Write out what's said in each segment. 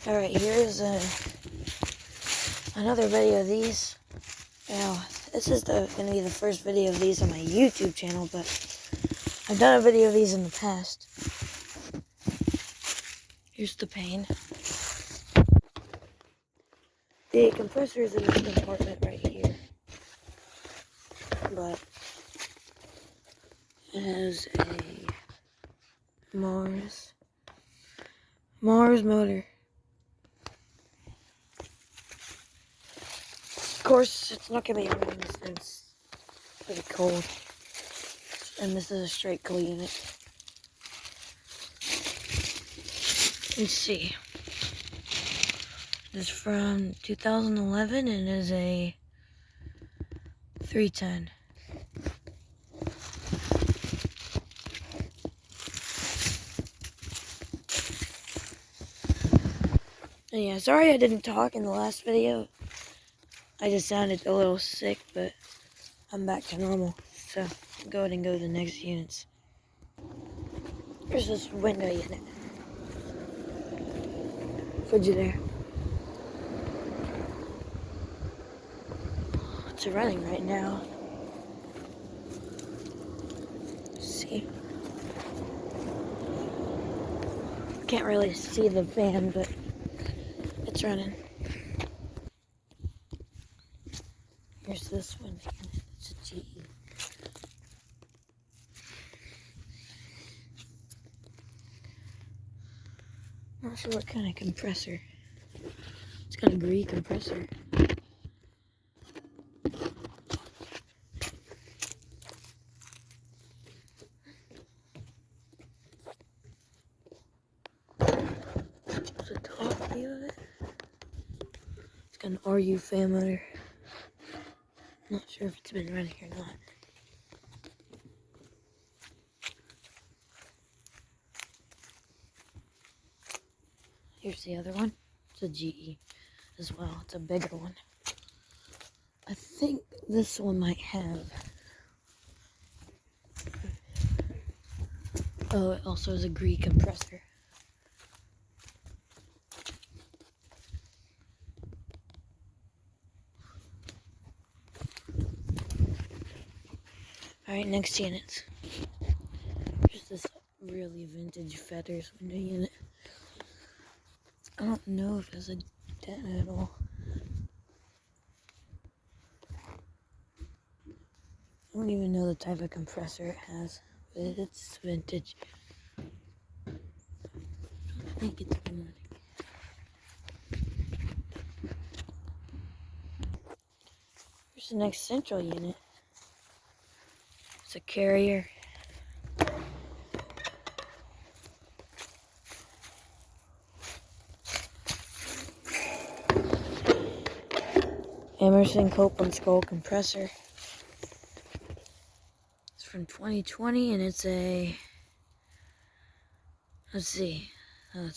Alright, here's another video of these. Now, this is going to be the first video of these on my YouTube channel, but I've done a video of these in the past. Here's the pane. The compressor is in this compartment right here, but it has a Mars motor. Of course, it's not going to be running since it's pretty cold, and this is a straight cool unit. Let's see. This is from 2011 and is a 310. And yeah, sorry I didn't talk in the last video. I just sounded a little sick, but I'm back to normal. So, go ahead and go to the next units. Here's this window unit. Fridgidare. It's running right now. Let's see. Can't really see the fan, but it's running. Here's this one. It's a GE. Not sure what kind of compressor. It's got a green compressor. There's a top view of it. It's got an RU fan motor. Not sure if it's been running or not. Here's the other one. It's a GE as well. It's a bigger one. I think this one might have. Oh, it also has a green compressor. Alright, next units. Here's this really vintage Feathers window unit. I don't know if it's a dent at all. I don't even know the type of compressor it has, but it's vintage. I think it's been running. Here's the next central unit. It's a Carrier. Emerson Copeland Skull compressor. It's from 2020 and it's a, let's see, I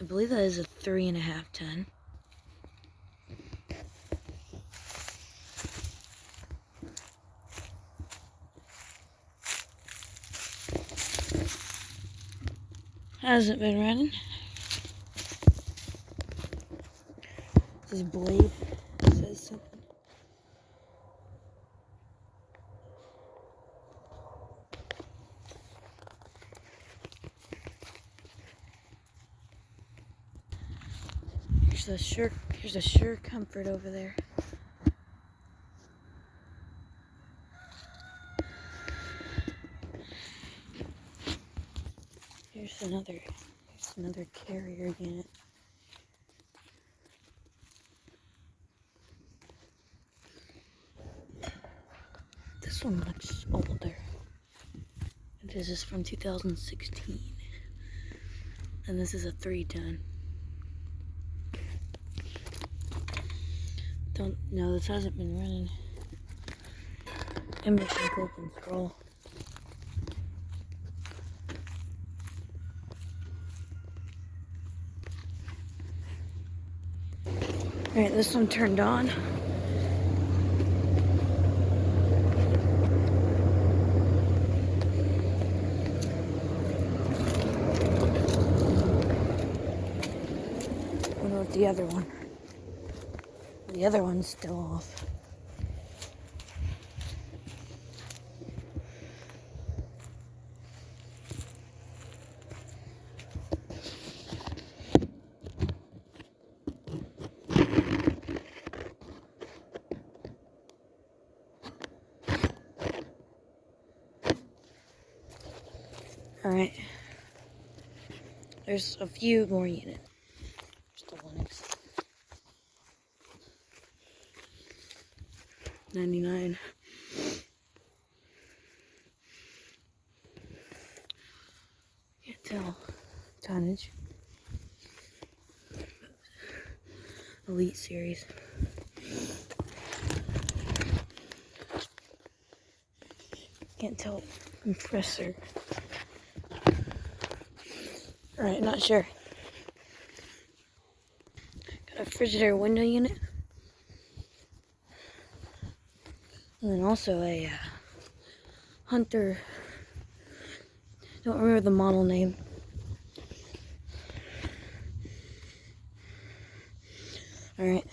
believe that is a 3.5 ton. Hasn't been running. This blade says something. Here's a Sure Comfort over there. Here's another Carrier unit. This one looks older. This is from 2016. And this is a 310. Don't know, this hasn't been running. Emerson Copeland Skull. Alright, this one turned on. the other one. The other one's still off. Alright. There's a few more units. There's the Lennox. 99. Can't tell tonnage. Elite series. Can't tell compressor. Alright, not sure. Got a Fridgidare window unit. And then also a Hunter. Don't remember the model name. Alright.